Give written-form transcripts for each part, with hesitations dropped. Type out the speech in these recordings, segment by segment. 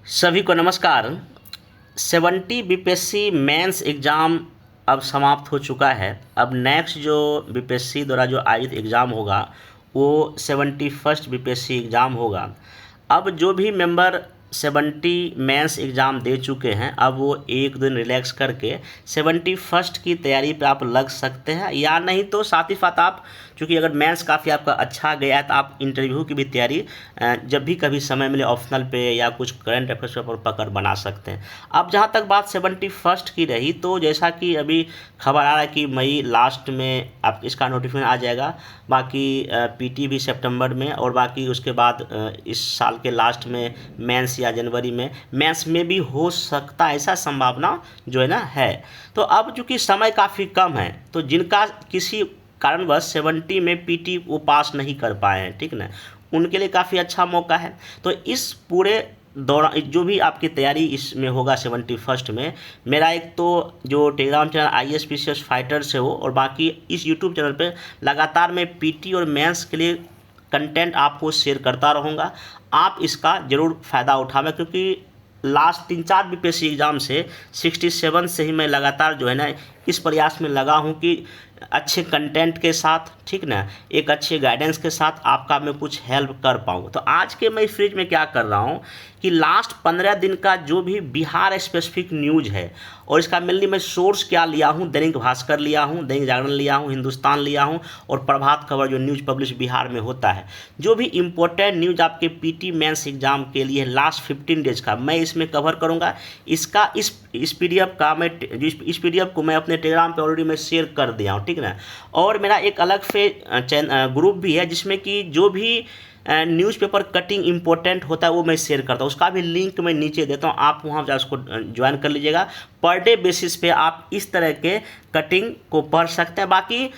सभी को नमस्कार। 70 बीपीएससी मेंस एग्ज़ाम अब समाप्त हो चुका है। अब नेक्स्ट जो बीपीएससी द्वारा जो आयोजित एग्ज़ाम होगा वो 71st बीपीएससी एग्ज़ाम होगा। अब जो भी मेंबर 70 मेंस एग्ज़ाम दे चुके हैं, अब वो एक दिन रिलैक्स करके 71st की तैयारी पे आप लग सकते हैं, या नहीं तो साथ ही साथ आप, चूँकि अगर मेंस काफ़ी आपका अच्छा गया है तो आप इंटरव्यू की भी तैयारी जब भी कभी समय मिले ऑप्शनल पे या कुछ करंट अफेयर्स पर पकड़ बना सकते हैं। अब जहाँ तक बात 71st की रही, तो जैसा कि अभी खबर आ रहा है कि मई लास्ट में आप इसका नोटिफिकेशन आ जाएगा। बाकी पीटी भी सितंबर में, और बाकी उसके बाद इस साल के लास्ट में मेंस या जनवरी में मेंस में भी हो सकता है, ऐसा संभावना जो है ना है। तो अब चूँकि समय काफ़ी कम है, तो जिनका किसी कारणवश 70 में पीटी वो पास नहीं कर पाए हैं, ठीक ना, उनके लिए काफ़ी अच्छा मौका है। तो इस पूरे दौरान जो भी आपकी तैयारी इसमें होगा 71st में, मेरा एक तो जो टेलीग्राम चैनल ISPCS फाइटर्स है वो, और बाकी इस यूट्यूब चैनल पे लगातार मैं पीटी और मेंस के लिए कंटेंट आपको शेयर करता रहूँगा। आप इसका ज़रूर फ़ायदा उठावें, क्योंकि लास्ट 3-4 बीपीएससी एग्ज़ाम से 67 से ही मैं लगातार जो है ना इस प्रयास में लगा हूँ कि अच्छे कंटेंट के साथ, ठीक ना, एक अच्छे गाइडेंस के साथ आपका मैं कुछ हेल्प कर पाऊँ। तो आज के मैं इस सीरीज में क्या कर रहा हूँ कि लास्ट 15 दिन का जो भी बिहार स्पेसिफिक न्यूज़ है, और इसका मेनली मैं सोर्स क्या लिया हूँ, दैनिक भास्कर लिया हूँ, दैनिक जागरण लिया हूँ, हिंदुस्तान लिया हूँ, और प्रभात खबर जो न्यूज़ पब्लिश बिहार में होता है। जो भी इंपॉर्टेंट न्यूज़ आपके पीटी मेंस एग्जाम के लिए लास्ट 15 डेज का मैं इसमें कवर करूँगा। इसका इस पीडीएफ का मैं इस पीडीएफ को मैं अपने टेलीग्राम पे ऑलरेडी मैं शेयर कर दिया हूँ, ठीक ना। और मेरा एक अलग से ग्रुप भी है जिसमें कि जो भी न्यूज़पेपर कटिंग इंपॉर्टेंट होता है वो मैं शेयर करता हूँ, उसका भी लिंक मैं नीचे देता हूँ, आप वहाँ जा उसको ज्वाइन कर लीजिएगा। पर डे बेसिस पे आप इस तरह के कटिंग को पढ़ सकते हैं। बाकी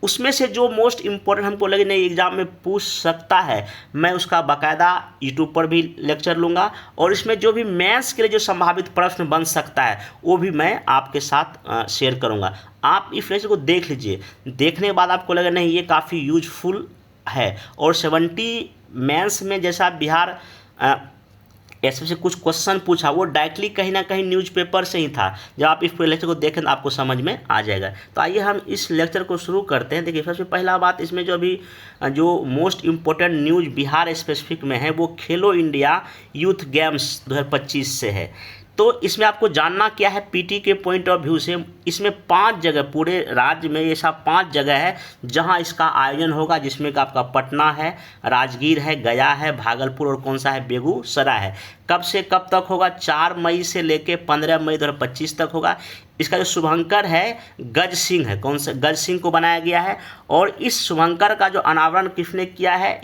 उसमें से जो मोस्ट इम्पोर्टेंट हमको लगे नहीं एग्ज़ाम में पूछ सकता है, मैं उसका बाकायदा यूट्यूब पर भी लेक्चर लूँगा, और इसमें जो भी मैथ्स के लिए जो संभावित प्रश्न बन सकता है वो भी मैं आपके साथ शेयर करूँगा। आप इस लेक्चर को देख लीजिए, देखने के बाद आपको लगे नहीं ये काफ़ी यूजफुल है। और 70 मेंस में जैसा बिहार ऐसे से कुछ क्वेश्चन पूछा, वो डायरेक्टली कहीं ना कहीं न्यूज़पेपर से ही था। जब आप इस पूरे लेक्चर को देखें तो आपको समझ में आ जाएगा। तो आइए हम इस लेक्चर को शुरू करते हैं। देखिए, सबसे पहला बात इसमें जो अभी जो most important news Bihar specific में है वो खेलो इंडिया यूथ गेम्स 2025 से है। तो इसमें आपको जानना क्या है पीटी के पॉइंट ऑफ व्यू से, इसमें 5 जगह पूरे राज्य में ये सब 5 जगह है जहां इसका आयोजन होगा, जिसमें कि आपका पटना है, राजगीर है, गया है, भागलपुर और कौन सा है, बेगूसराय है। कब से कब तक होगा? 4 मई से लेके 15 मई 2025 तक होगा। इसका जो शुभंकर है गज सिंह है, कौन सा गज सिंह को बनाया गया है। और इस शुभंकर का जो अनावरण किसने किया है,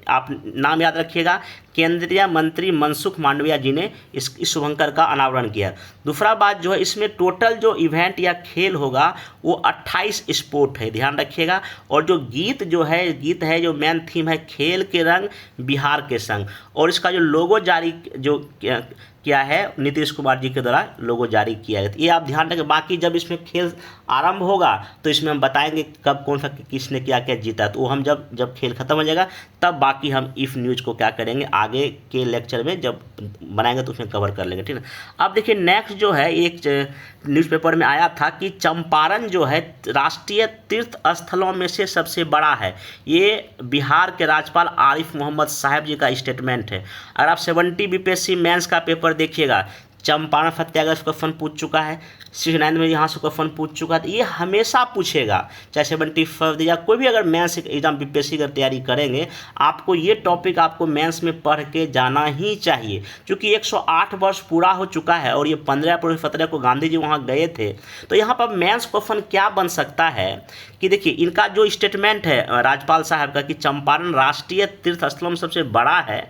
आप नाम याद रखिएगा, केंद्रीय मंत्री मनसुख मांडविया जी ने इस शुभंकर का अनावरण किया। दूसरा बात जो है, इसमें टोटल जो इवेंट या खेल होगा वो 28 स्पोर्ट है, ध्यान रखिएगा। और जो गीत है जो मेन थीम है खेल के रंग बिहार के संग। और इसका जो लोगो जारी जो क्या है नीतीश कुमार जी के द्वारा लोगो जारी किया गया। ये आप ध्यान रखें। बाकी जब इसमें खेल आरंभ होगा तो इसमें हम बताएंगे कब कौन सा किसने क्या क्या जीता, तो वो हम जब खेल खत्म हो जाएगा तब बाकी हम इफ न्यूज़ को क्या करेंगे आगे के लेक्चर में जब बनाएंगे तो उसमें कवर कर लेंगे, ठीक है। अब देखिए नेक्स्ट जो है एक न्यूज़पेपर में आया था कि चंपारण जो है राष्ट्रीय तीर्थ स्थलों में से सबसे बड़ा है। ये बिहार के राज्यपाल आरिफ मोहम्मद साहब जी का स्टेटमेंट है। अगर आप 70 बीपीएससी मेंस का पेपर देखिएगा, चंपारण सत्याग्रह से क्वेश्चन पूछ चुका है, 69 में यहाँ से क्वेश्चन पूछ चुका है। तो ये हमेशा पूछेगा, चाहे 75 या कोई भी अगर मेंस एग्जाम बीपीएससी की तैयारी करेंगे, आपको ये टॉपिक आपको मेंस में पढ़ के जाना ही चाहिए। क्योंकि 108 वर्ष पूरा हो चुका है और ये 15 अप्रैल 17 को गांधी जी वहाँ गए थे। तो यहाँ पर मेंस क्वेश्चन क्या बन सकता है कि देखिए इनका जो स्टेटमेंट है राज्यपाल साहब का कि चंपारण राष्ट्रीय तीर्थ स्थलों में सबसे बड़ा है,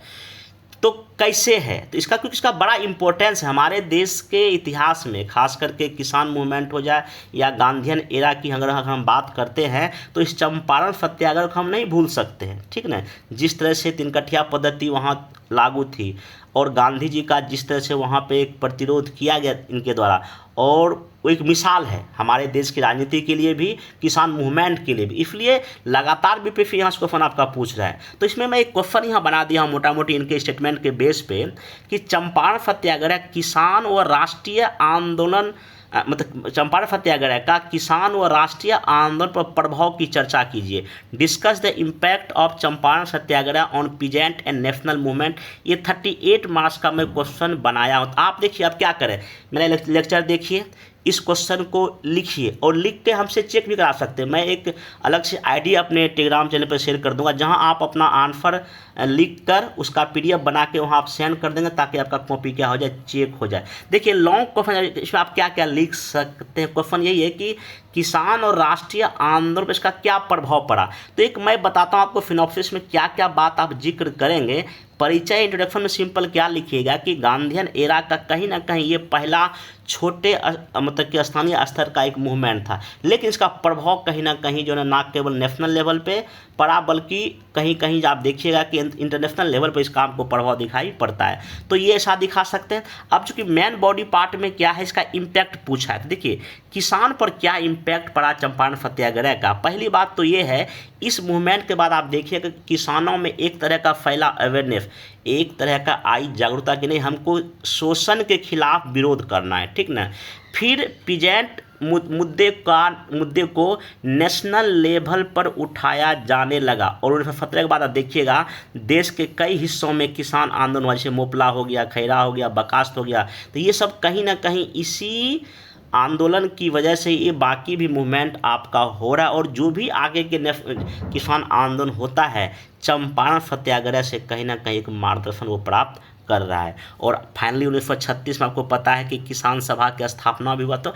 तो कैसे है? तो इसका क्योंकि इसका बड़ा इंपॉर्टेंस है हमारे देश के इतिहास में, खास करके किसान मूवमेंट हो जाए या गांधीयन एरा की अगर हम बात करते हैं तो इस चंपारण सत्याग्रह को हम नहीं भूल सकते हैं, ठीक ना। जिस तरह से तिनकठिया पद्धति वहाँ लागू थी और गांधी जी का जिस तरह से वहाँ पे एक प्रतिरोध किया गया इनके द्वारा, और वो एक मिसाल है हमारे देश की राजनीति के लिए भी, किसान मूवमेंट के लिए भी। इसलिए लगातार बीपीएससी यहाँ से क्वेश्चन आपका पूछ रहा है। तो इसमें मैं एक क्वेश्चन यहाँ बना दिया हूँ मोटा मोटी इनके स्टेटमेंट के बेस पे कि चंपारण सत्याग्रह किसान व राष्ट्रीय आंदोलन मतलब चंपारण सत्याग्रह का किसान व राष्ट्रीय आंदोलन पर प्रभाव की चर्चा कीजिए। Discuss the impact of Champaran Satyagraha on peasant and national movement. ये 38 मार्क्स का मैं क्वेश्चन बनाया हूँ। आप देखिए, आप क्या करें, मेरा लेक्चर देखिए, इस क्वेश्चन को लिखिए और लिख के हमसे चेक भी करा सकते हैं। मैं एक अलग से आईडी अपने टेलीग्राम चैनल पर शेयर कर दूंगा, जहां आप अपना आंसर लिख कर उसका पीडीएफ बना के वहां आप सेंड कर देंगे, ताकि आपका कॉपी क्या हो जाए, चेक हो जाए। देखिए लॉन्ग क्वेश्चन, इसमें आप क्या क्या लिख सकते हैं। क्वेश्चन यही है कि किसान और राष्ट्रीय आंदोलन पर इसका क्या प्रभाव पड़ा। तो एक मैं बताता हूँ आपको सिनॉप्सिस में क्या क्या बात आप जिक्र करेंगे। परिचय इंट्रोडक्शन में सिंपल क्या लिखिएगा कि गांधीयन एरा का कहीं ना कहीं ये पहला छोटे मतलब कि स्थानीय स्तर का एक मूवमेंट था, लेकिन इसका प्रभाव कहीं ना कहीं जो है ना केवल नेशनल लेवल पे पड़ा, बल्कि कहीं कहीं आप देखिएगा कि इंटरनेशनल लेवल पर इसका आपको प्रभाव दिखाई पड़ता है। तो ये ऐसा दिखा सकते हैं। अब चूंकि मेन बॉडी पार्ट में क्या है, इसका इम्पैक्ट पूछा है, तो देखिए किसान पर क्या इम्पैक्ट पड़ा चंपारण सत्याग्रह का। पहली बात तो ये है, इस मूवमेंट के बाद आप देखिएगा किसानों में एक तरह का फैला अवेयरनेस, एक तरह का आई जागरूकता कि नहीं, हमको शोषण के खिलाफ विरोध करना है, ठीक ना। फिर पीजेंट मुद्दे को नेशनल लेवल पर उठाया जाने लगा और 1917 के बाद आप देखिएगा देश के कई हिस्सों में किसान आंदोलन हुआ, जैसे मोपला हो गया, खैरा हो गया, बकास्त हो गया। तो ये सब कहीं ना कहीं इसी आंदोलन की वजह से ये बाकी भी मूवमेंट आपका हो रहा है, और जो भी आगे के किसान आंदोलन होता है चंपारण सत्याग्रह से कहीं ना कहीं एक मार्गदर्शन वो प्राप्त कर रहा है। और फाइनली 1936 में आपको पता है कि किसान सभा की स्थापना भी हुआ। तो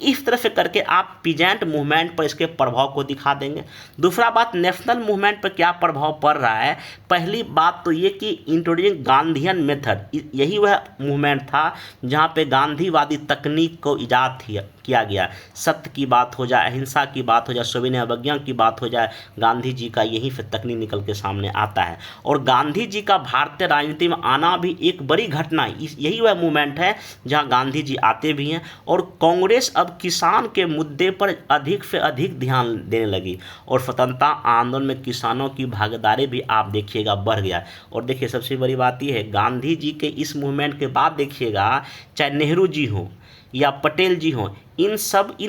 इस तरह से करके आप पीजेंट मूवमेंट पर इसके प्रभाव को दिखा देंगे। दूसरा बात, नेशनल मूवमेंट पर क्या प्रभाव पड़ रहा है। पहली बात तो ये कि इंट्रोड्यूसिंग गांधीयन मेथड, यही वह मूवमेंट था जहाँ पे गांधीवादी तकनीक को ईजाद किया गया। सत्य की बात हो जाए, अहिंसा की बात हो जाए, सविनय अवज्ञा की बात हो जाए, गांधी जी का यहीं से तकनीक निकल के सामने आता है। और गांधी जी का भारतीय राजनीति में आना भी एक बड़ी घटना, यही वह मूवमेंट है जहां गांधी जी आते भी हैं। और कांग्रेस अब किसान के मुद्दे पर अधिक से अधिक ध्यान देने लगी और स्वतंत्रता आंदोलन में किसानों की भागीदारी भी आप देखिएगा बढ़ गया। और देखिए सबसे बड़ी बात यह है, गांधी जी के इस मूवमेंट के बाद देखिएगा चाहे नेहरू जी हों या पटेल जी हों, इन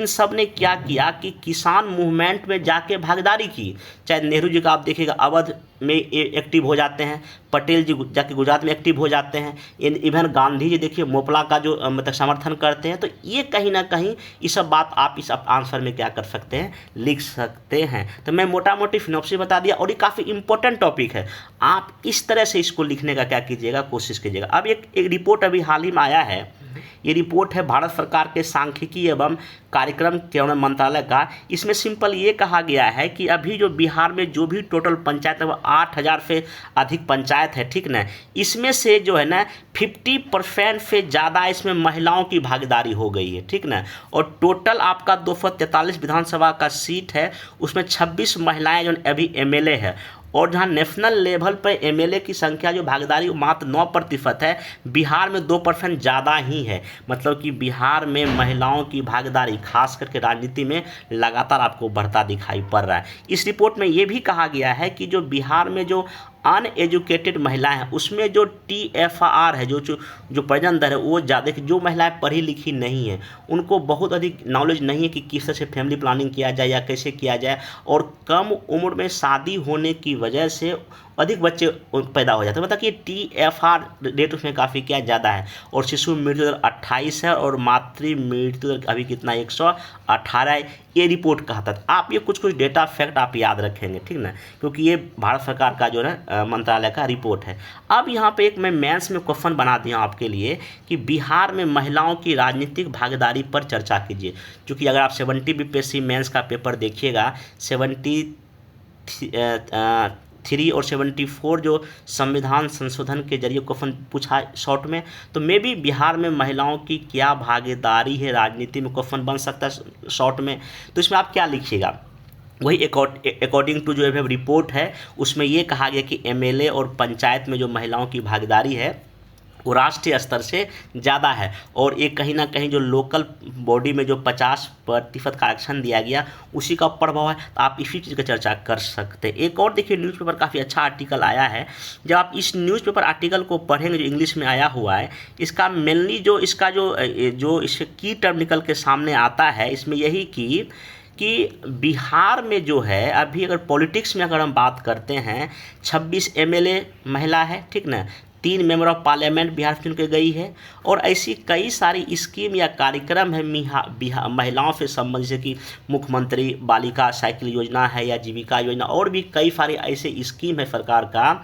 सब ने क्या किया कि किसान मूवमेंट में जाके भागीदारी की। चाहे नेहरू जी का आप देखिएगा अवध में एक्टिव हो जाते हैं, पटेल जी जाके गुजरात में एक्टिव हो जाते हैं, इवन गांधी जी देखिए मोपला का जो मतलब समर्थन करते हैं। तो ये कहीं ना कहीं ये सब बात आप इस आंसर में क्या कर सकते हैं, लिख सकते हैं। तो मैं मोटा मोटी सिनॉप्सिस बता दिया, और ये काफ़ी इंपॉर्टेंट टॉपिक है। आप इस तरह से इसको लिखने का क्या कीजिएगा, कोशिश कीजिएगा। अब एक रिपोर्ट अभी हाल ही में आया है, ये रिपोर्ट है भारत सरकार के सांख्यिकी एवं कार्यक्रम कार्यान्वयन मंत्रालय का। इसमें सिंपल ये कहा गया है कि अभी जो बिहार में जो भी टोटल पंचायत है वो 8000 से अधिक पंचायत है, ठीक ना। इसमें से जो है ना 50% से ज़्यादा इसमें महिलाओं की भागीदारी हो गई है, ठीक ना। और टोटल आपका 243 विधानसभा का सीट है, उसमें 26 महिलाएं जो अभी एमएलए है। और जहाँ नेशनल लेवल पर एमएलए की संख्या जो भागीदारी मात्र 9% है, बिहार में 2% ज़्यादा ही है। मतलब कि बिहार में महिलाओं की भागीदारी खास करके राजनीति में लगातार आपको बढ़ता दिखाई पड़ रहा है। इस रिपोर्ट में ये भी कहा गया है कि जो बिहार में जो अनएजुकेटेड महिलाएं हैं उसमें जो TFR है, जो प्रजनन दर है वो ज़्यादा, जो महिलाएं पढ़ी लिखी नहीं हैं उनको बहुत अधिक नॉलेज नहीं है कि किस तरह से फैमिली प्लानिंग किया जाए या कैसे किया जाए, और कम उम्र में शादी होने की वजह से अधिक बच्चे पैदा हो जाते हैं। मतलब कि TFR रेट उसमें काफ़ी क्या ज़्यादा है। और शिशु मृत्यु दर 28 है और मातृ मृत्यु दर अभी कितना 118 है, ये रिपोर्ट कहता है। आप ये कुछ डेटा फैक्ट आप याद रखेंगे, ठीक ना, क्योंकि ये भारत सरकार का जो है मंत्रालय का रिपोर्ट है। अब यहाँ पे एक मैं मेंस में क्वेश्चन बना दिया आपके लिए कि बिहार में महिलाओं की राजनीतिक भागीदारी पर चर्चा कीजिए। क्योंकि अगर आप 70 BPSC मेंस का पेपर देखिएगा, 73 और 74 जो संविधान संशोधन के जरिए क्वेश्चन पूछा शॉर्ट में, तो मे भी बिहार में महिलाओं की क्या भागीदारी है राजनीति में, क्वेश्चन बन सकता है शॉर्ट में। तो इसमें आप क्या लिखिएगा, वही अकॉर्डिंग टू जो है रिपोर्ट है, उसमें ये कहा गया कि एमएलए और पंचायत में जो महिलाओं की भागीदारी है वो राष्ट्रीय स्तर से ज़्यादा है, और ये कहीं ना कहीं जो लोकल बॉडी में जो 50% का आरक्षण दिया गया उसी का प्रभाव है। तो आप इसी चीज़ की चर्चा कर सकते हैं। एक और देखिए न्यूज़पेपर काफ़ी अच्छा आर्टिकल आया है, जब आप इस न्यूज़पेपर आर्टिकल को पढ़ेंगे जो इंग्लिश में आया हुआ है, इसका मेनली जो इसका जो इसके की टर्म निकल के सामने आता है इसमें यही कि बिहार में जो है अभी अगर पॉलिटिक्स में अगर हम बात करते हैं 26 एमएलए महिला है, ठीक ना, 3 मेंबर ऑफ पार्लियामेंट बिहार से चुन के गई है, और ऐसी कई सारी स्कीम या कार्यक्रम है महिलाओं से संबंधित, जैसे कि मुख्यमंत्री बालिका साइकिल योजना है या जीविका योजना, और भी कई सारे ऐसे स्कीम है सरकार का,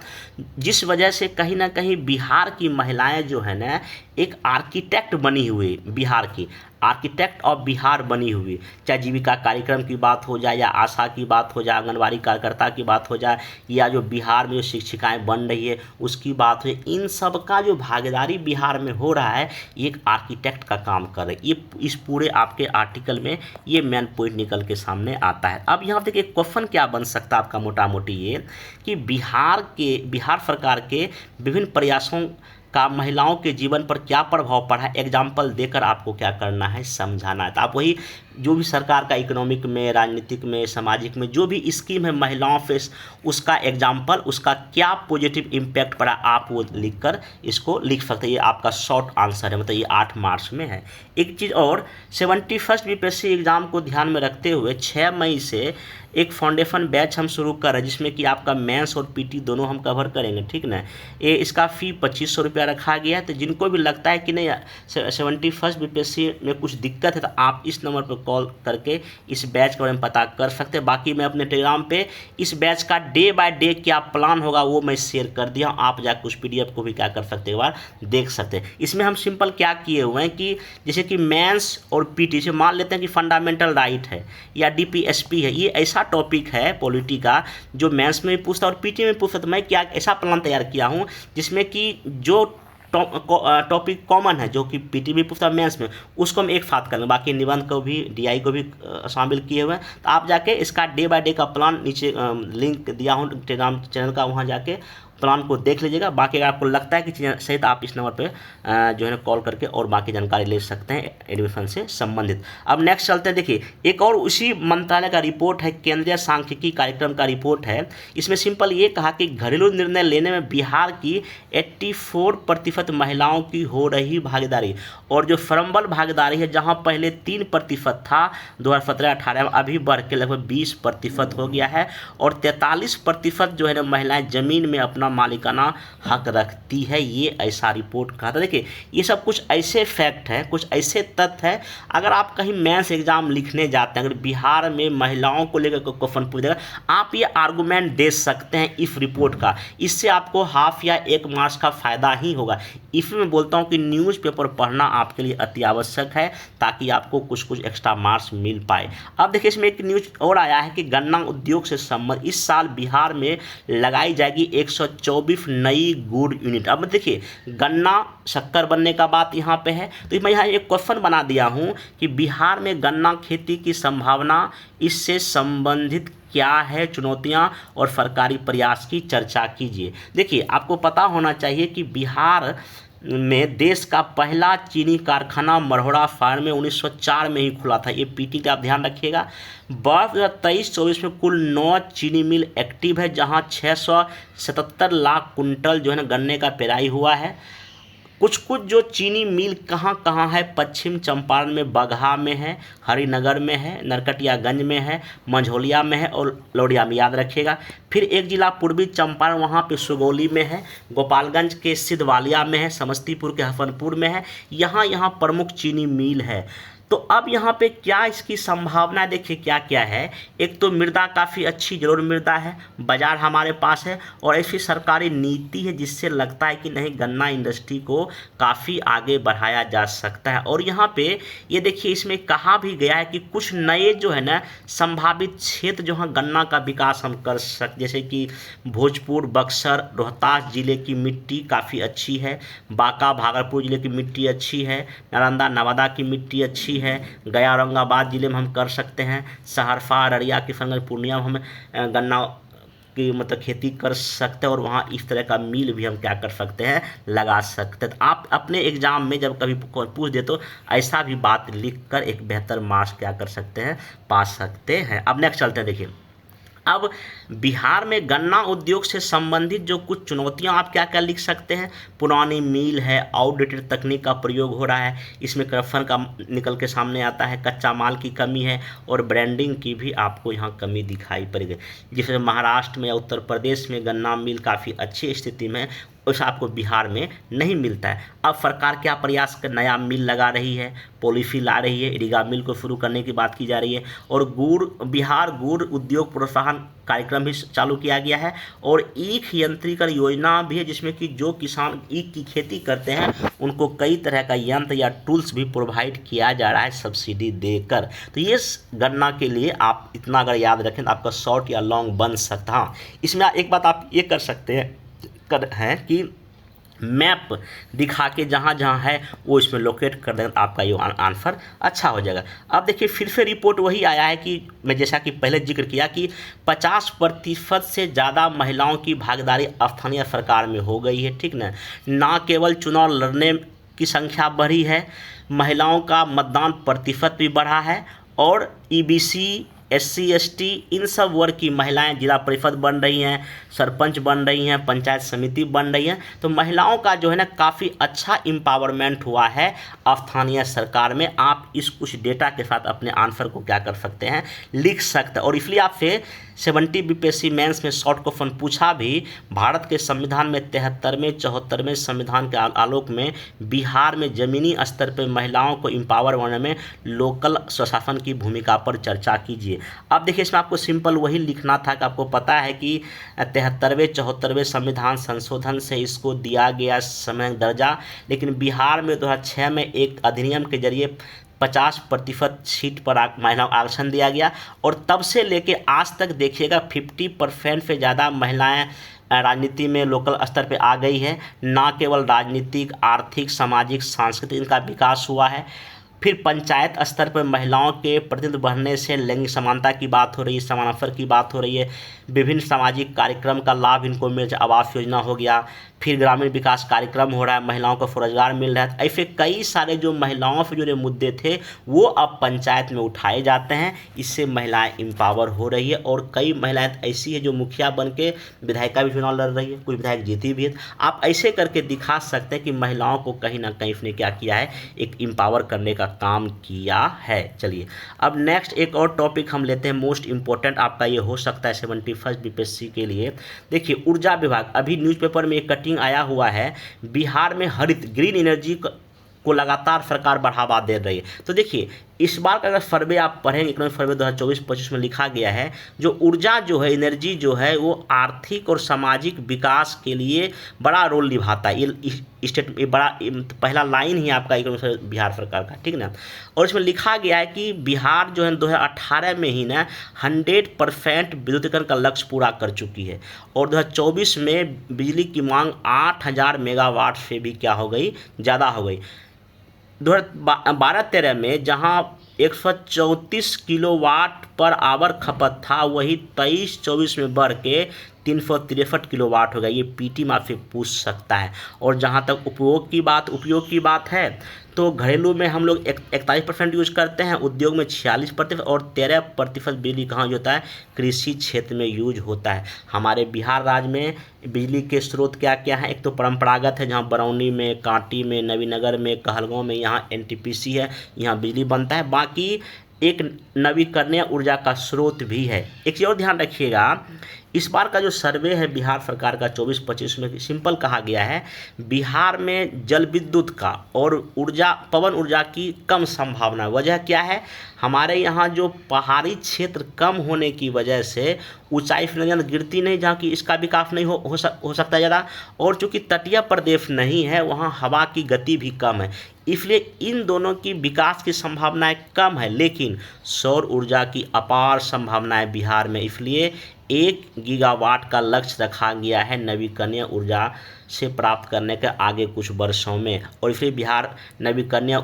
जिस वजह से कहीं ना कहीं बिहार की महिलाएं जो है ना एक आर्किटेक्ट बनी हुई, बिहार की आर्किटेक्ट ऑफ बिहार बनी हुई, चाहे जीविका कार्यक्रम की बात हो जाए या आशा की बात हो जाए, आंगनबाड़ी कार्यकर्ता की बात हो जाए, या जो बिहार में जो शिक्षिकाएं बन रही है उसकी बात हो, इन सब का जो भागीदारी बिहार में हो रहा है ये एक आर्किटेक्ट का काम कर रहे हैं। ये इस पूरे आपके आर्टिकल में ये मेन पॉइंट निकल के सामने आता है। अब यहाँ देखिए क्वेश्चन क्या बन सकता है आपका मोटा मोटी ये कि बिहार सरकार के विभिन्न प्रयासों का महिलाओं के जीवन पर क्या प्रभाव पड़ा है, एग्जाम्पल देकर आपको क्या करना है, समझाना है। तो आप वही जो भी सरकार का इकोनॉमिक में, राजनीतिक में, सामाजिक में जो भी स्कीम है महिलाओं पे, उसका एग्जाम्पल, उसका क्या पॉजिटिव इम्पैक्ट पड़ा, आप वो लिखकर इसको लिख सकते हैं। ये आपका शॉर्ट आंसर है, मतलब ये 8 मार्क्स में है। एक चीज़ और, 71st बीपीएससी एग्ज़ाम को ध्यान में रखते हुए 6 मई से एक फाउंडेशन बैच हम शुरू कर रहे हैं, जिसमें कि आपका मेंस और पीटी दोनों हम कवर करेंगे, ठीक ना। ये इसका फ़ी 2500 रुपया रखा गया है। तो जिनको भी लगता है कि नहीं 71st बीपीएससी में कुछ दिक्कत है तो आप इस नंबर पर कॉल करके इस बैच के बारे में पता कर सकते हैं। बाकी मैं अपने टेलीग्राम पे इस बैच का डे बाय डे क्या प्लान होगा वो मैं शेयर कर दिया हूँ, आप जाकर उस पीडीएफ को भी क्या कर सकते हैं, एक बार देख सकते हैं। इसमें हम सिंपल क्या किए हुए हैं कि जैसे कि मेंस और पीटी से मान लेते हैं कि फंडामेंटल राइट है या डीपीएसपी है, ये ऐसा टॉपिक है पॉलिटी का जो मेंस में भी पूछता और पीटी में पूछता। तो मैं क्या ऐसा प्लान तैयार किया हूँ जिसमें कि जो टॉपिक कॉमन है, जो कि पीटी भी पूछता है मेंस में, उसको हम एक साथ करेंगे। बाकी निबंध को भी, डीआई को भी शामिल किए हुए हैं। तो आप जाके इसका डे बाय डे का प्लान नीचे लिंक दिया हूँ टेलीग्राम चैनल का, वहाँ जाके प्लान को देख लीजिएगा। बाकी अगर आपको लगता है कि चीज़ें सही तो आप इस नंबर पे जो है ना कॉल करके और बाकी जानकारी ले सकते हैं एडमिशन से संबंधित। अब नेक्स्ट चलते हैं, देखिए एक और उसी मंत्रालय का रिपोर्ट है, केंद्रीय सांख्यिकी कार्यक्रम का रिपोर्ट है। इसमें सिंपल ये कहा कि घरेलू निर्णय लेने में बिहार की 84% महिलाओं की हो रही भागीदारी, और जो फर्मबल भागीदारी है जहाँ पहले 3% था 2017-18 में, अभी बढ़ के लगभग 20% हो गया है, और 43% जो है ना महिलाएं जमीन में अपना मालिकाना हक रखती है। ये ऐसा रिपोर्ट कहा था। देखिए ये सब कुछ ऐसे फैक्ट है, कुछ ऐसे तथ्य है, अगर आप कहीं मेंस एग्जाम लिखने जाते हैं, अगर बिहार में महिलाओं को लेकर क्वेश्चन पूछ देगा, आप ये आर्गूमेंट दे सकते हैं इस रिपोर्ट का, इससे आपको हाफ या 1 मार्क्स का फायदा ही होगा। इसमें मैं बोलता हूँ कि न्यूज़पेपर पढ़ना आपके लिए अति आवश्यक है ताकि आपको कुछ कुछ एक्स्ट्रा मार्क्स मिल पाए। अब देखिए इसमें एक न्यूज़ और आया है कि गन्ना उद्योग से संबंधित इस साल बिहार में लगाई जाएगी 124 नई गुड़ यूनिट। अब देखिए गन्ना शक्कर बनने का बात यहाँ पे है, तो मैं यहाँ एक क्वेश्चन बना दिया हूँ कि बिहार में गन्ना खेती की संभावना, इससे संबंधित क्या है चुनौतियाँ और सरकारी प्रयास की चर्चा कीजिए। देखिए आपको पता होना चाहिए कि बिहार में देश का पहला चीनी कारखाना मढ़ौरा फार्म में 1904 में ही खुला था। ये पीटी का आप ध्यान रखिएगा। वर्ष 2023-24 में कुल 9 चीनी मिल एक्टिव है, जहां 677 लाख कुंटल जो है ना गन्ने का पेराई हुआ है। कुछ जो चीनी मिल कहाँ कहाँ है, पश्चिम चंपारण में बगहा में है, हरिनगर में है, नरकटियागंज में है, मंझौलिया में है और लौड़िया में, याद रखिएगा। फिर एक जिला पूर्वी चंपारण वहाँ पे सुगौली में है, गोपालगंज के सिद्धवालिया में है, समस्तीपुर के हसनपुर में है। यहाँ प्रमुख चीनी मिल है। तो अब यहाँ पे क्या इसकी संभावना देखिए क्या क्या है। एक तो मृदा काफ़ी अच्छी जरूर मृदा है, बाजार हमारे पास है, और ऐसी सरकारी नीति है जिससे लगता है कि नहीं गन्ना इंडस्ट्री को काफ़ी आगे बढ़ाया जा सकता है। और यहाँ पे ये देखिए इसमें कहा भी गया है कि कुछ नए जो है ना संभावित क्षेत्र जो है गन्ना का विकास हम कर सकते, जैसे कि भोजपुर, बक्सर, रोहतास जिले की मिट्टी काफ़ी अच्छी है, बांका भागलपुर जिले की मिट्टी अच्छी है, नालंदा नवादा की मिट्टी अच्छी अच्छी है। गया औरंगाबाद जिले में हम कर सकते हैं। सहरसा, अररिया, किशनगंज, पूर्णिया में हम गन्ना की मतलब खेती कर सकते हैं और वहाँ इस तरह का मिल भी हम क्या कर सकते हैं, लगा सकते हैं। तो आप अपने एग्जाम में जब कभी कोई पूछ दे तो ऐसा भी बात लिख कर एक बेहतर मार्क्स क्या कर सकते हैं, पा सकते हैं। अब नेक्स्ट चलते हैं। देखिए अब बिहार में गन्ना उद्योग से संबंधित जो कुछ चुनौतियां आप क्या क्या लिख सकते हैं। पुरानी मिल है, आउटडेटेड तकनीक का प्रयोग हो रहा है, इसमें करप्शन का निकल के सामने आता है, कच्चा माल की कमी है और ब्रांडिंग की भी आपको यहाँ कमी दिखाई पड़ेगी। जैसे महाराष्ट्र में या उत्तर प्रदेश में गन्ना मिल काफ़ी अच्छी स्थिति में है, वैसा आपको बिहार में नहीं मिलता है। अब सरकार क्या प्रयास कर नया मिल लगा रही है, पॉलिसी ला रही है, इरिगा मिल को शुरू करने की बात की जा रही है और बिहार गुड़ उद्योग प्रोत्साहन कार्यक्रम भी चालू किया गया है और ईख यंत्रीकरण योजना भी है, जिसमें कि जो किसान ईख की खेती करते हैं उनको कई तरह का यंत्र या टूल्स भी प्रोवाइड किया जा रहा है सब्सिडी देकर। तो ये गन्ना के लिए आप इतना अगर याद रखें तो आपका शॉर्ट या लॉन्ग बन सकता। हाँ, इसमें एक बात आप ये कर सकते हैं कि मैप दिखा के जहाँ जहाँ है वो इसमें लोकेट कर दें, आपका ये आंसर अच्छा हो जाएगा। अब देखिए फिर से रिपोर्ट वही आया है कि मैं जैसा कि पहले जिक्र किया कि 50% से ज़्यादा महिलाओं की भागीदारी स्थानीय सरकार में हो गई है। ठीक ना केवल चुनाव लड़ने की संख्या बढ़ी है, महिलाओं का मतदान प्रतिशत भी बढ़ा है और EBC SC ST इन सब वर्ग की महिलाएं जिला परिषद बन रही हैं, सरपंच बन रही हैं, पंचायत समिति बन रही हैं। तो महिलाओं का जो है ना काफ़ी अच्छा एम्पावरमेंट हुआ है स्थानीय सरकार में। आप इस कुछ डेटा के साथ अपने आंसर को क्या कर सकते हैं, लिख सकते हैं। और इसलिए आपसे 70 BPSC मेंस में शॉर्ट क्वेश्चन पूछा भी, भारत के संविधान में 73वें 74वें संविधान के आलोक में बिहार में ज़मीनी स्तर पर महिलाओं को एम्पावर करने में लोकल स्वशासन की भूमिका पर चर्चा कीजिए। अब देखिए इसमें आपको सिंपल वही लिखना था कि आपको पता है कि 73वें 74वें संविधान संशोधन से इसको दिया गया संवैधानिक दर्जा, लेकिन बिहार में 2006 में एक अधिनियम के जरिए 50% सीट पर महिलाओं को आरक्षण दिया गया और तब से लेके आज तक देखिएगा 50% से ज़्यादा महिलाएं राजनीति में लोकल स्तर पे आ गई है। ना केवल राजनीतिक, आर्थिक, सामाजिक, सांस्कृतिक इनका विकास हुआ है। फिर पंचायत स्तर पर महिलाओं के प्रतिनिधित्व बढ़ने से लैंगिक समानता की बात हो रही है, समान अवसर की बात हो रही है, विभिन्न सामाजिक कार्यक्रम का लाभ इनको मिल जाए, आवास योजना हो गया, फिर ग्रामीण विकास कार्यक्रम हो रहा है, महिलाओं को रोजगार मिल रहा है। ऐसे कई सारे जो महिलाओं से जुड़े मुद्दे थे वो अब पंचायत में उठाए जाते हैं। इससे महिलाएं एम्पावर हो रही है और कई महिलाएं ऐसी है जो मुखिया बन के विधायिका भी चुनाव लड़ रही है, कुछ विधायक जीती भी है। आप ऐसे करके दिखा सकते हैं कि महिलाओं को कहीं ना कहीं इसने क्या किया है, एक एम्पावर करने का काम किया है। चलिए अब नेक्स्ट एक और टॉपिक हम लेते हैं, मोस्ट इंपॉर्टेंट आपका ये हो सकता है 71 BPSC के लिए। देखिए ऊर्जा विभाग, अभी न्यूज़पेपर में एक कटिंग आया हुआ है, बिहार में हरित ग्रीन एनर्जी को लगातार सरकार बढ़ावा दे रही है। तो देखिए इस बार का अगर सर्वे आप पढ़ेंगे, इकोनॉमिक सर्वे 2024-25 में लिखा गया है, जो ऊर्जा जो है, एनर्जी जो है वो आर्थिक और सामाजिक विकास के लिए बड़ा रोल निभाता है। ये स्टेट ये बड़ा पहला लाइन ही आपका इकोनॉमिक सर्वे बिहार सरकार का, ठीक ना। और इसमें लिखा गया है कि बिहार जो है 2018 में ही ना 100% विद्युतीकरण का लक्ष्य पूरा कर चुकी है और 2024 में बिजली की मांग 8000 मेगावाट से भी क्या हो गई, ज़्यादा हो गई। 2012-13 में जहां 134 किलोवाट पर आवर खपत था, वही 23-24 में बढ़ के 363 किलोवाट हो गया। ये पीटी में आपसे पूछ सकता है। और जहाँ तक उपयोग की बात है तो घरेलू में हम लोग 41% यूज करते हैं, उद्योग में 46% और 13% बिजली कहाँ यूज होता है, कृषि क्षेत्र में यूज होता है। हमारे बिहार राज्य में बिजली के स्रोत क्या क्या हैं, एक तो परंपरागत है, जहाँ बरौनी में, कांटी में, नवीनगर में, कहलगांव में यहाँ NTPC है, यहाँ बिजली बनता है। बाकी एक नवीकरणीय ऊर्जा का स्रोत भी है। एक चीज़ और ध्यान रखिएगा, इस बार का जो सर्वे है बिहार सरकार का 24-25 में सिंपल कहा गया है, बिहार में जल विद्युत का और पवन ऊर्जा की कम संभावना। वजह क्या है, हमारे यहाँ जो पहाड़ी क्षेत्र कम होने की वजह से ऊंचाई से गिरती नहीं, जहाँ की इसका विकास नहीं हो सकता ज़्यादा, और चूँकि तटीय प्रदेश नहीं है वहाँ हवा की गति भी कम है, इसलिए इन दोनों की विकास की संभावनाएं कम है। लेकिन सौर ऊर्जा की अपार संभावनाएं बिहार में, इसलिए 1 गीगावाट का लक्ष्य रखा गया है नवीकरणीय ऊर्जा से प्राप्त करने के आगे कुछ वर्षों में। और इसलिए बिहार नवीकरणीय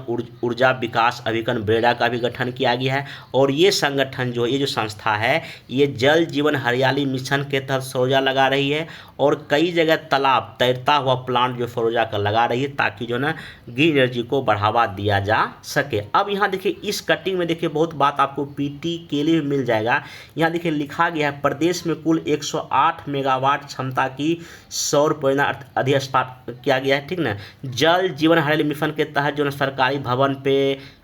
ऊर्जा विकास अभिकरण बेड़ा का भी गठन किया गया है। और ये संगठन जो ये जो संस्था है ये जल जीवन हरियाली मिशन के तहत सौर ऊर्जा लगा रही है और कई जगह तालाब तैरता हुआ प्लांट जो सौर ऊर्जा का लगा रही है ताकि जो ना ग्रीन एनर्जी को बढ़ावा दिया जा सके। अब यहाँ देखिए इस कटिंग में देखिए बहुत बात आपको पीटी के लिए मिल जाएगा। यहाँ देखिए लिखा गया है प्रदेश में कुल 108 मेगावाट क्षमता की सौर परियोजना अधिस्थापित किया गया है, ठीक ना। जल जीवन हरियाली मिशन के तहत जो ना सरकारी भवन पे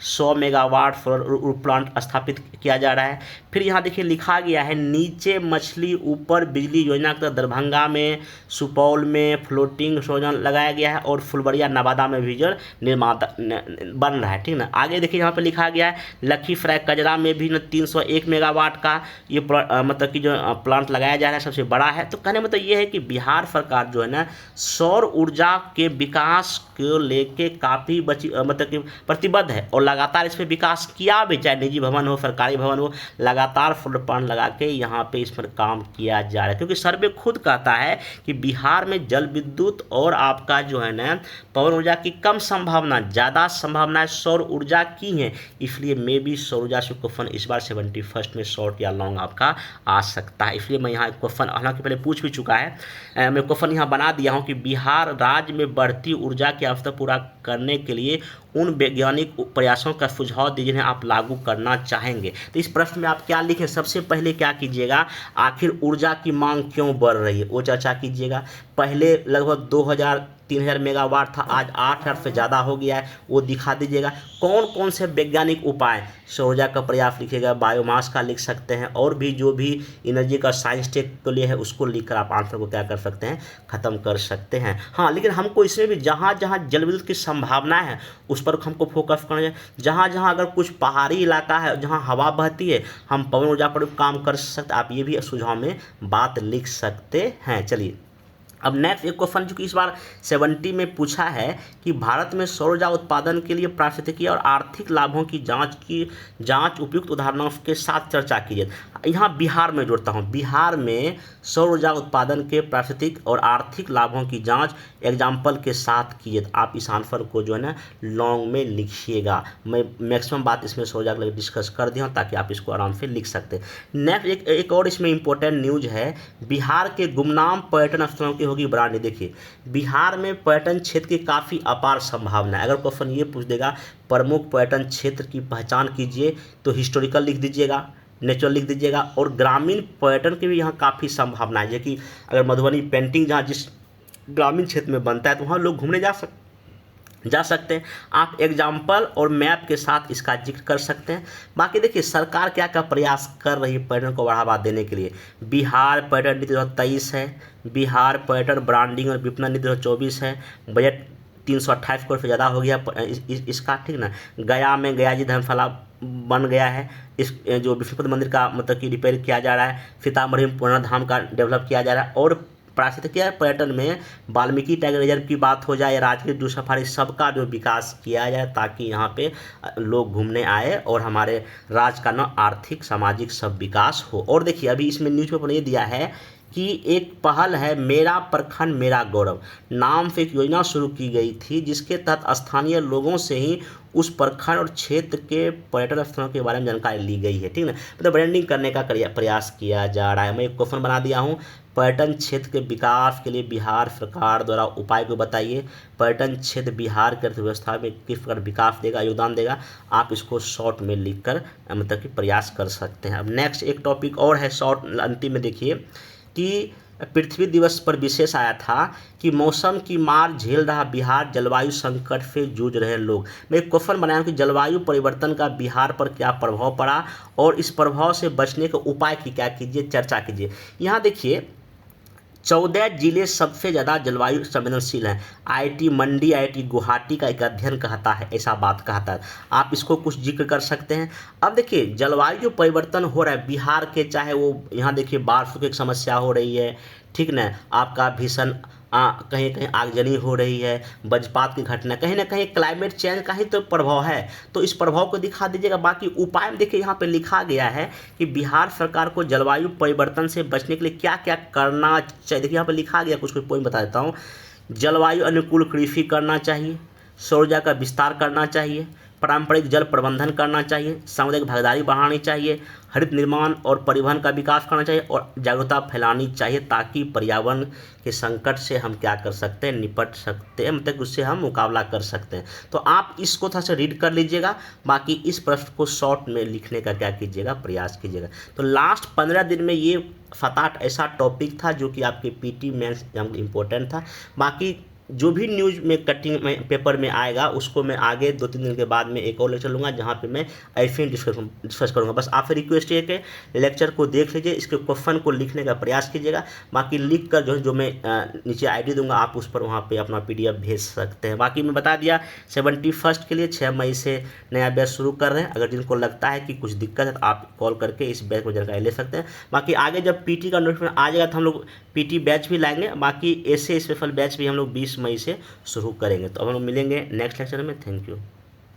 100 मेगावाट सौर प्लांट स्थापित किया जा रहा है। फिर यहाँ देखिए लिखा गया है नीचे मछली ऊपर बिजली योजना के तहत दरभंगा में, सुपौल में फ्लोटिंग सौर लगाया गया है और फुलबरिया नवादा में भी जो निर्माता बन रहा है, ठीक ना। आगे देखिए यहाँ पे लिखा गया है लखीसराय कजरा में भी 301 मेगावाट का ये मतलब कि जो प्लांट लगाया जा रहा है सबसे बड़ा है। तो कहने मतलब ये है कि बिहार सरकार जो है ना सौर ऊर्जा के विकास को लेके काफ़ी मतलब कि प्रतिबद्ध है और लगातार इस पर विकास किया भी, चाहे निजी भवन हो सरकारी भवन हो, लगातार सोलर प्लांट लगा के यहाँ पे इस पर काम किया जा रहा है। क्योंकि सर्वे खुद कहता है कि बिहार में जल विद्युत और आपका जो है ना पवन ऊर्जा की कम संभावना, ज़्यादा संभावनाएं सौर ऊर्जा की हैं। इसलिए मे भी सौर ऊर्जा से क्वेश्चन इस बार 71 में शॉर्ट या लॉन्ग आपका आ सकता है। इसलिए मैं यहाँ क्वेश्चन हालांकि पहले पूछ भी चुका है, मैं क्वेश्चन यहाँ बना दिया हूँ कि बिहार राज्य में बढ़ती ऊर्जा की आवश्यकता पूरा करने के लिए उन वैज्ञानिक प्रयासों का सुझाव दीजिए जिन्हें आप लागू करना चाहेंगे। तो इस प्रश्न में आप क्या लिखें, सबसे पहले क्या कीजिएगा, आखिर ऊर्जा की मांग क्यों बढ़ रही है वो चर्चा कीजिएगा। पहले लगभग 2000-3000 मेगावाट था, आज 8000 से ज़्यादा हो गया है, वो दिखा दीजिएगा। कौन कौन से वैज्ञानिक उपाय, सौर ऊर्जा का प्रयास लिखिएगा, बायोमास का लिख सकते हैं और भी जो भी एनर्जी का साइंस टेक के लिए है उसको लिखकर आप आंसर को क्या कर सकते हैं, ख़त्म कर सकते हैं। हाँ, लेकिन हमको इसमें भी जहाँ जहाँ जल विद्युत की संभावना है उस पर हमको फोकस करना है। जहाँ जहाँ अगर कुछ पहाड़ी इलाका है जहाँ हवा बहती है हम पवन ऊर्जा पर काम कर सकते, आप ये भी सुझाव में बात लिख सकते हैं। चलिए अब नेक्स्ट एक क्वेश्चन जो कि इस बार 70 में पूछा है कि भारत में सौर ऊर्जा उत्पादन के लिए पारिस्थितिकीय और आर्थिक लाभों की जांच उपयुक्त उदाहरणों के साथ चर्चा कीजिए। यहाँ बिहार में जोड़ता हूँ, बिहार में सौर ऊर्जा उत्पादन के पारिस्थितिक और आर्थिक लाभों की जांच एग्जाम्पल के साथ कीजिए। आप इस आंसर को जो है ना लॉन्ग में लिखिएगा। मैं मैक्सिमम बात इसमें सौर ऊर्जा के लिए डिस्कस कर दिया हूँ ताकि आप इसको आराम से लिख सकते हैं। नेक्स्ट एक और इसमें इंपॉर्टेंट न्यूज है, बिहार के गुमनाम पर्यटन स्थलों की होगी ब्रांड। देखिए बिहार में पर्यटन क्षेत्र की काफ़ी अपार संभावना है। अगर क्वेश्चन ये पूछ देगा प्रमुख पर्यटन क्षेत्र की पहचान कीजिए तो हिस्टोरिकल लिख दीजिएगा, नेचुरल लिख दीजिएगा और ग्रामीण पर्यटन की भी यहाँ काफ़ी संभावना है। कि अगर मधुबनी पेंटिंग जहाँ जिस ग्रामीण क्षेत्र में बनता है तो वहाँ लोग घूमने जा सकते हैं। आप एग्जाम्पल और मैप के साथ इसका जिक्र कर सकते हैं। बाकी देखिए सरकार क्या क्या प्रयास कर रही है पर्यटन को बढ़ावा देने के लिए। बिहार पर्यटन नीति 2023 है, बिहार पर्यटन ब्रांडिंग और विपणन नीति 2024 है, बजट 328 करोड़ से ज़्यादा हो गया इसका, ठीक ना। गया में गया जी धर्मशाला बन गया है, इस जो विष्णुपद मंदिर का मतलब कि रिपेयर किया जा रहा है, सीतामढ़ी में पूर्णा धाम का डेवलप किया जा रहा है और पारिस्थितिकीय पर्यटन में वाल्मीकि टाइगर रिजर्व की बात हो जाए या राजगीर जू सफारी, सबका जो विकास किया जाए ताकि यहाँ पे लोग घूमने आए और हमारे राज्य का ना आर्थिक सामाजिक सब विकास हो। और देखिए अभी इसमें न्यूज़पेपर ने ये दिया है कि एक पहल है मेरा प्रखंड मेरा गौरव नाम से एक योजना शुरू की गई थी जिसके तहत स्थानीय लोगों से ही उस प्रखंड और क्षेत्र के पर्यटन स्थलों के बारे में जानकारी ली गई है, ठीक ना। मतलब ब्रांडिंग करने का प्रयास किया जा रहा है। मैं एक क्वेश्चन बना दिया हूँ, पर्यटन क्षेत्र के विकास के लिए बिहार सरकार द्वारा उपाय को बताइए। पर्यटन क्षेत्र बिहार की अर्थव्यवस्था में किस प्रकार विकास देगा, योगदान देगा, आप इसको शॉर्ट में लिखकर मतलब कि प्रयास कर सकते हैं। अब नेक्स्ट एक टॉपिक और है शॉर्ट अंतिम में, देखिए कि पृथ्वी दिवस पर विशेष आया था कि मौसम की मार झेल रहा बिहार, जलवायु संकट से जूझ रहे लोग। मैं एक क्वेश्चन बनाया कि जलवायु परिवर्तन का बिहार पर क्या प्रभाव पड़ा और इस प्रभाव से बचने के उपाय की क्या कीजिए, चर्चा कीजिए। यहाँ देखिए 14 जिले सबसे ज़्यादा जलवायु संवेदनशील हैं। IIT मंडी, IIT गुवाहाटी का एक अध्ययन कहता है, ऐसा बात कहता है। आप इसको कुछ जिक्र कर सकते हैं। अब देखिए जलवायु जो परिवर्तन हो रहा है बिहार के, चाहे वो यहाँ देखिए बाढ़ सूखे की समस्या हो रही है, ठीक ना, आपका भीषण कहीं कहीं आगजनी हो रही है, वज्रपात की घटना, कहीं ना कहीं क्लाइमेट चेंज का ही तो प्रभाव है, तो इस प्रभाव को दिखा दीजिएगा। बाकी उपाय में देखिए यहाँ पे लिखा गया है कि बिहार सरकार को जलवायु परिवर्तन से बचने के लिए क्या क्या करना चाहिए। देखिए यहाँ पे लिखा गया, कुछ पॉइंट बता देता हूँ जलवायु अनुकूल कृषि करना चाहिए, सौर ऊर्जा का विस्तार करना चाहिए, पारंपरिक जल प्रबंधन करना चाहिए, सामुदायिक भागीदारी बढ़ानी चाहिए, हरित निर्माण और परिवहन का विकास करना चाहिए और जागरूकता फैलानी चाहिए, ताकि पर्यावरण के संकट से हम क्या कर सकते हैं, निपट सकते हैं, मतलब उससे हम मुकाबला कर सकते हैं। तो आप इसको थोड़ा सा रीड कर लीजिएगा, बाकी इस प्रश्न को शॉर्ट में लिखने का क्या कीजिएगा, प्रयास कीजिएगा। तो लास्ट 15 दिन में ये 7-8 ऐसा टॉपिक था जो कि आपके पीटी मेंस एग्जाम के इम्पोर्टेंट था। बाकी जो भी न्यूज़ में कटिंग में पेपर में आएगा उसको मैं आगे 2-3 दिन के बाद में एक और लेक्चर लूँगा, जहाँ पे मैं ऐसे ही डिस्कस करूँगा। बस आपसे रिक्वेस्ट है कि लेक्चर को देख लीजिए, इसके क्वेश्चन को लिखने का प्रयास कीजिएगा। बाकी लिख कर जो मैं नीचे आईडी दूंगा, आप उस पर वहाँ पे अपना PDF भेज सकते हैं। बाकी मैं बता दिया 71 के लिए 6 मई से नया बैच शुरू कर रहे हैं। अगर जिनको लगता है कि कुछ दिक्कत है तो आप कॉल करके इस बैच में जानकारी ले सकते हैं। बाकी आगे जब PT का नोटिफिकेशन आ जाएगा तो हम लोग PT बैच भी लाएंगे। बाकी ऐसे स्पेशल बैच भी हम लोग 20 मई से शुरू करेंगे। तो हम लोग मिलेंगे नेक्स्ट लेक्चर में। Thank you.